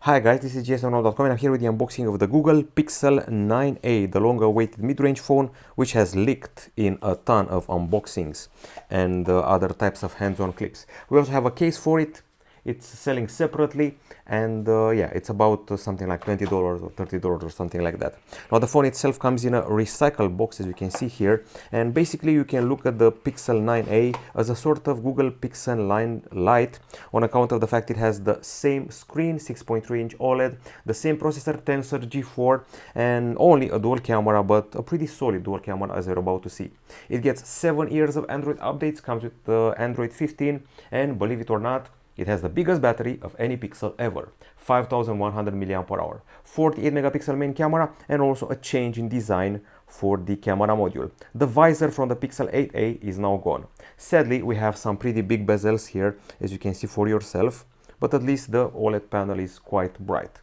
Hi guys, this is GSMDome.com and I'm here with the unboxing of the Google Pixel 9a, the long-awaited mid-range phone, which has leaked in a ton of unboxings and other types of hands-on clips. We also have a case for it. It's selling separately, and yeah, it's about something like $20 or $30 or something like that. Now the phone itself comes in a recycled box, as you can see here, and basically you can look at the Pixel 9a as a sort of Google Pixel 9 Lite on account of the fact it has the same screen, 6.3-inch OLED, the same processor, Tensor G4, and only a dual camera, but a pretty solid dual camera, as you're about to see. It gets 7 years of Android updates, comes with Android 15, and believe it or not, it has the biggest battery of any Pixel ever, 5100 mAh, 48 megapixel main camera, and also a change in design for the camera module. The visor from the Pixel 8a is now gone. Sadly, we have some pretty big bezels here, as you can see for yourself, but at least the OLED panel is quite bright.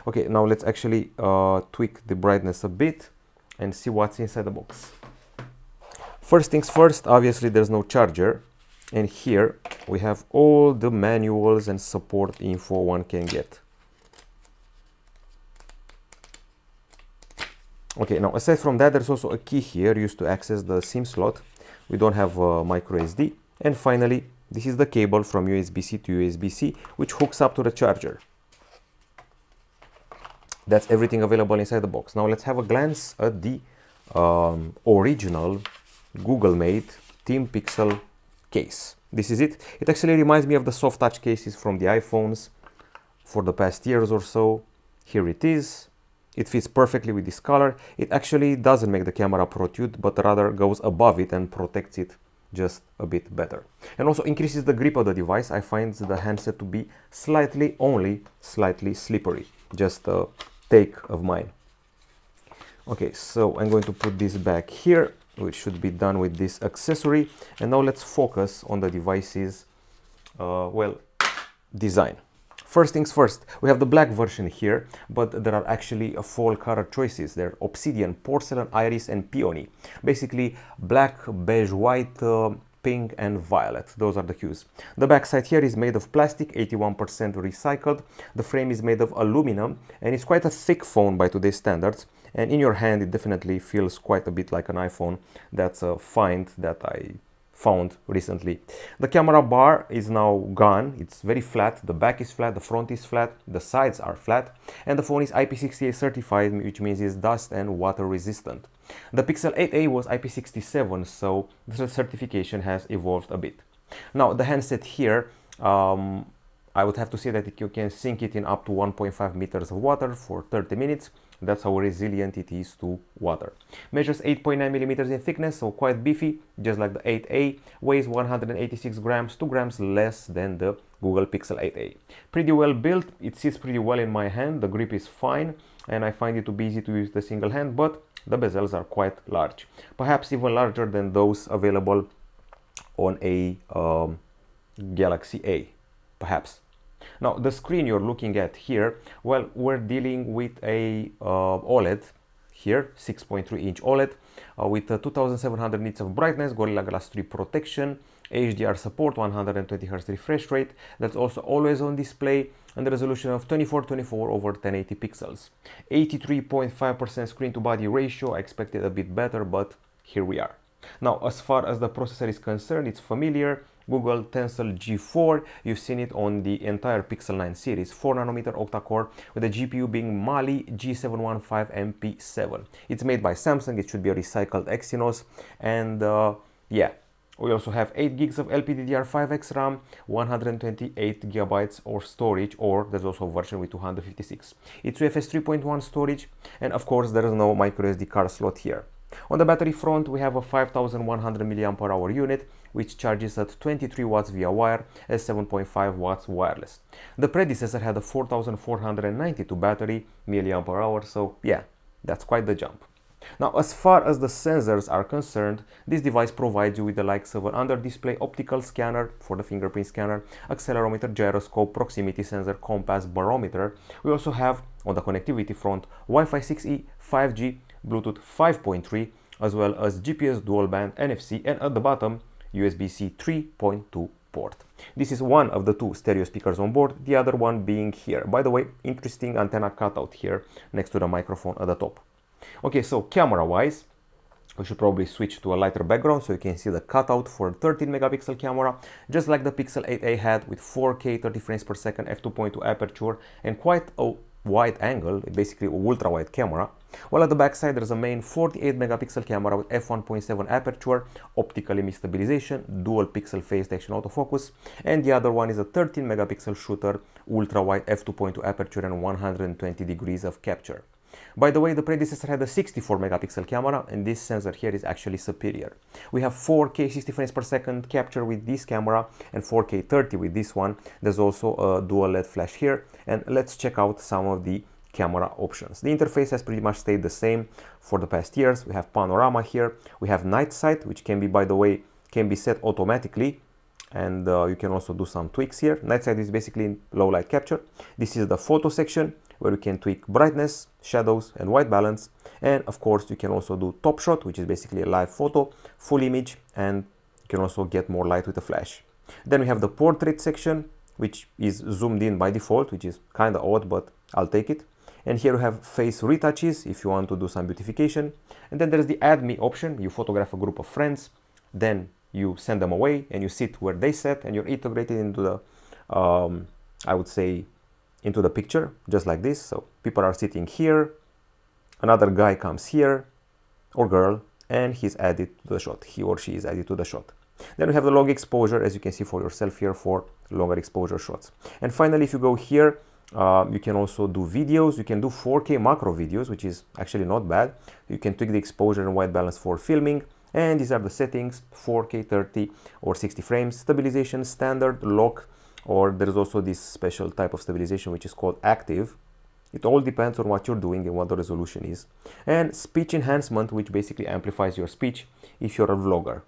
Okay, now let's actually tweak the brightness a bit and see what's inside the box. First things first, obviously there's no charger. And here we have all the manuals and support info one can get. Okay, now aside from that, there's also a key here used to access the SIM slot. We don't have micro SD. And finally, this is the cable from USB-C to USB-C, which hooks up to the charger. That's everything available inside the box. Now let's have a glance at the original Google-made Team Pixel case. This is it. It actually reminds me of the soft touch cases from the iPhones for the past years or so. Here it is. It fits perfectly with this color. It actually doesn't make the camera protrude, but rather goes above it and protects it just a bit better. And also increases the grip of the device. I find the handset to be only slightly slippery. Just a take of mine. Okay, so I'm going to put this back here, which should be done with this accessory. And now let's focus on the device's design. First things first, we have the black version here, but there are actually four color choices. They're obsidian, porcelain, iris, and peony. Basically black, beige, white, pink, and violet. Those are the hues. The back side here is made of plastic, 81% recycled. The frame is made of aluminum, and it's quite a thick phone by today's standards. And in your hand, it definitely feels quite a bit like an iPhone. That's a find that I found recently. The camera bar is now gone. It's very flat. The back is flat, the front is flat, the sides are flat, and the phone is IP68 certified, which means it's dust and water resistant. The Pixel 8a was IP67, so the certification has evolved a bit. Now, the handset here, I would have to say that you can sink it in up to 1.5 meters of water for 30 minutes. That's how resilient it is to water. Measures 8.9 millimeters in thickness, so quite beefy, just like the 8a. Weighs 186 grams, 2 grams less than the Google Pixel 8a. Pretty well built, it sits pretty well in my hand, the grip is fine, and I find it to be easy to use the single hand, but the bezels are quite large. Perhaps even larger than those available on a Galaxy A, perhaps. Now, the screen you're looking at here, well, we're dealing with a OLED here, 6.3-inch OLED with 2700 nits of brightness, Gorilla Glass 3 protection, HDR support, 120 Hz refresh rate. That's also always on display, and the resolution of 2424 over 1080 pixels. 83.5% screen to body ratio. I expected a bit better, but here we are. Now, as far as the processor is concerned, it's familiar. Google Tensor G4, you've seen it on the entire Pixel 9 series, 4nm octa-core with the GPU being Mali G715 MP7. It's made by Samsung, it should be a recycled Exynos, and yeah, we also have 8 gigs of LPDDR5X RAM, 128 gigabytes of storage, or there's also a version with 256. It's UFS 3.1 storage, and of course there is no microSD card slot here. On the battery front, we have a 5100 mAh unit, which charges at 23 watts via wire and 7.5 watts wireless. The predecessor had a 4492 battery mAh, so yeah, that's quite the jump. Now, as far as the sensors are concerned, this device provides you with the likes of an under-display optical scanner for the fingerprint scanner, accelerometer, gyroscope, proximity sensor, compass, barometer. We also have, on the connectivity front, Wi-Fi 6E, 5G, Bluetooth 5.3, as well as GPS dual band, NFC, and at the bottom, USB-C 3.2 port. This is one of the two stereo speakers on board, the other one being here. By the way, interesting antenna cutout here next to the microphone at the top. Okay, so camera wise, we should probably switch to a lighter background so you can see the cutout for 13 megapixel camera, just like the Pixel 8a had, with 4K 30 frames per second, f2.2 aperture, and quite a wide angle, basically an ultra wide camera. While at the back side there's a main 48 megapixel camera with f1.7 aperture, optical image stabilization, dual pixel phase detection autofocus, and the other one is a 13 megapixel shooter, ultra wide f2.2 aperture and 120 degrees of capture. By the way, the predecessor had a 64 megapixel camera, and this sensor here is actually superior. We have 4K 60 frames per second capture with this camera and 4K 30 with this one. There's also a dual LED flash here, and let's check out some of the camera options. The interface has pretty much stayed the same for the past years. We have panorama here, we have night sight, which can be, by the way, can be set automatically, and you can also do some tweaks here. Night sight is basically low light capture. This is the photo section, where you can tweak brightness, shadows, and white balance. And of course, you can also do top shot, which is basically a live photo, full image, and you can also get more light with a flash. Then we have the portrait section, which is zoomed in by default, which is kind of odd, but I'll take it. And here we have face retouches if you want to do some beautification. And then there's the add me option. You photograph a group of friends, then you send them away and you sit where they sat, and you're integrated into the, I would say, into the picture, just like this. So people are sitting here, another guy comes here, or girl, and he's added to the shot. He or she is added to the shot. Then we have the log exposure, as you can see for yourself here, for longer exposure shots. And finally, if you go here, you can also do videos. You can do 4K macro videos, which is actually not bad. You can tweak the exposure and white balance for filming. And these are the settings: 4K 30 or 60 frames, stabilization, standard, lock, or there's also this special type of stabilization which is called active. It all depends on what you're doing and what the resolution is. And speech enhancement, which basically amplifies your speech if you're a vlogger.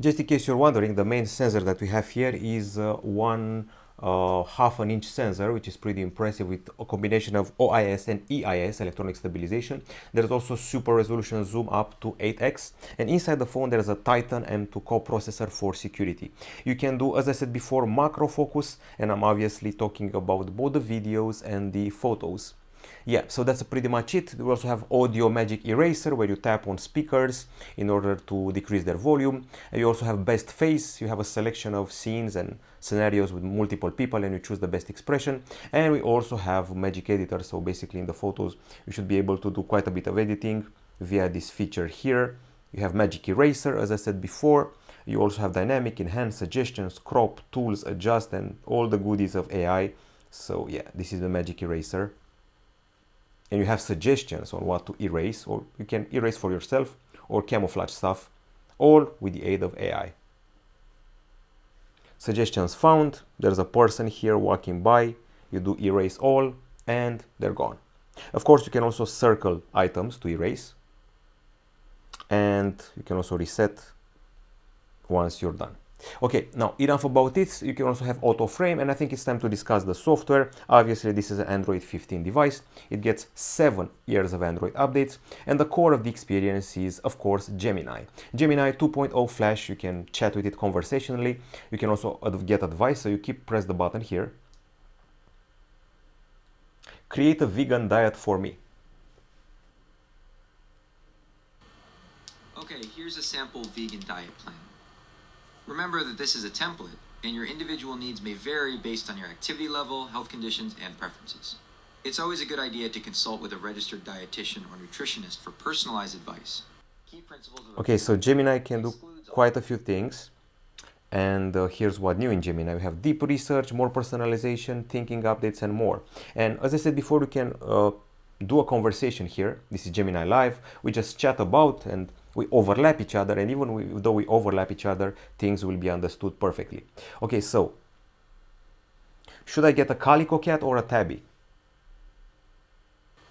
Just in case you're wondering, the main sensor that we have here is one half an inch sensor, which is pretty impressive, with a combination of OIS and EIS, electronic stabilization. There's also super resolution zoom up to 8x, and inside the phone there's a Titan M2 coprocessor for security. You can do, as I said before, macro focus, and I'm obviously talking about both the videos and the photos. Yeah, so that's pretty much it. We also have audio magic eraser, where you tap on speakers in order to decrease their volume. And you also have best face. You have a selection of scenes and scenarios with multiple people, and you choose the best expression. And we also have magic editor, so basically in the photos you should be able to do quite a bit of editing via this feature here. You have magic eraser, as I said before. You also have dynamic, enhance, suggestions, crop, tools, adjust, and all the goodies of AI. So yeah, this is the magic eraser. And you have suggestions on what to erase, or you can erase for yourself or camouflage stuff, all with the aid of AI. Suggestions found. There's a person here walking by. You do erase all, and they're gone. Of course, you can also circle items to erase, and you can also reset once you're done. Okay, now enough about it. You can also have auto frame, and I think it's time to discuss the software. Obviously, this is an Android 15 device. It gets 7 years of Android updates, and the core of the experience is, of course, Gemini. Gemini 2.0 Flash. You can chat with it conversationally. You can also get advice, so you press the button here. Create a vegan diet for me. Okay, here's a sample vegan diet plan. Remember that this is a template, and your individual needs may vary based on your activity level, health conditions, and preferences. It's always a good idea to consult with a registered dietitian or nutritionist for personalized advice. Key principles of okay, so Gemini can do quite a few things, and here's what new in Gemini. We have deep research, more personalization, thinking updates, and more. And as I said before, you can do a conversation here. This is Gemini Live. We just chat about, and we overlap each other, and even though we overlap each other, things will be understood perfectly. Okay, so should I get a calico cat or a tabby?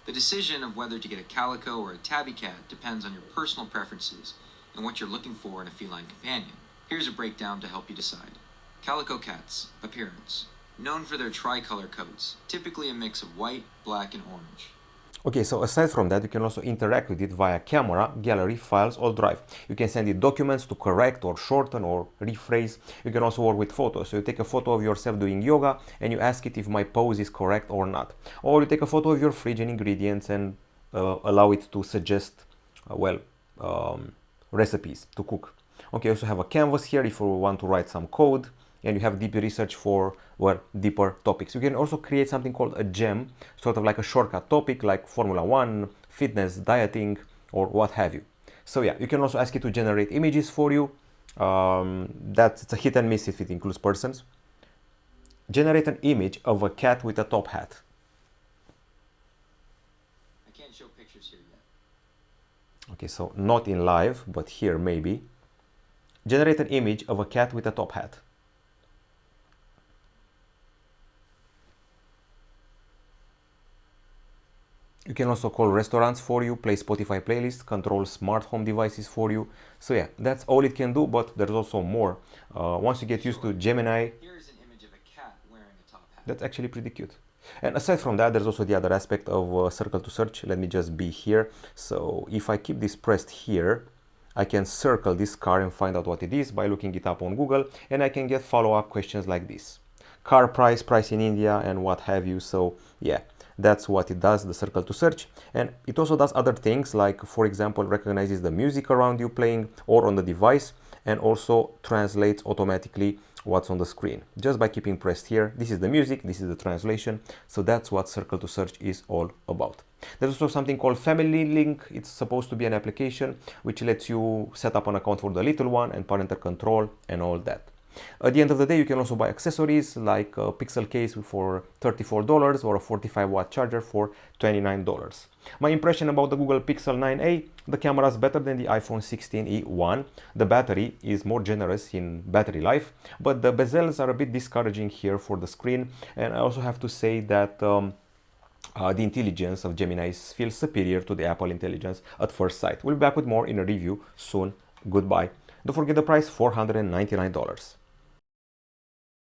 The decision of whether to get a calico or a tabby cat depends on your personal preferences and what you're looking for in a feline companion. Here's a breakdown to help you decide. Calico cats. Appearance. Known for their tricolor coats, typically a mix of white, black, and orange. Okay, so aside from that, you can also interact with it via camera, gallery, files, or drive. You can send it documents to correct or shorten or rephrase. You can also work with photos. So you take a photo of yourself doing yoga and you ask it if my pose is correct or not. Or you take a photo of your fridge and ingredients and allow it to suggest, recipes to cook. Okay, you also have a canvas here if you want to write some code, and you have deep research for, well, deeper topics. You can also create something called a gem, sort of like a shortcut topic like Formula 1, fitness, dieting, or what have you. So yeah, you can also ask it to generate images for you. It's a hit and miss if it includes persons. Generate an image of a cat with a top hat. I can't show pictures here yet. Okay, so not in live, but here maybe. Generate an image of a cat with a top hat. You can also call restaurants for you, play Spotify playlists, control smart home devices for you. So yeah, that's all it can do, but there's also more. Once you get used to Gemini, Here's an image of a cat wearing a top hat. that's actually pretty cute. And aside from that, there's also the other aspect of circle to search. Let me just be here. So if I keep this pressed here, I can circle this car and find out what it is by looking it up on Google, and I can get follow-up questions like this. Car price, price in India, and what have you. So yeah, that's what it does, the circle to search. And it also does other things, like for example, recognizes the music around you playing or on the device, and also translates automatically what's on the screen just by keeping pressed here. This is the music, this is the translation. So that's what circle to search is all about. There's also something called Family Link. It's supposed to be an application which lets you set up an account for the little one and parental control and all that. At the end of the day, you can also buy accessories like a Pixel case for $34 or a 45-watt charger for $29. My impression about the Google Pixel 9a: the camera is better than the iPhone 16e one. The battery is more generous in battery life, but the bezels are a bit discouraging here for the screen. And I also have to say that the intelligence of Gemini feels superior to the Apple intelligence at first sight. We'll be back with more in a review soon. Goodbye. Don't forget the price, $499.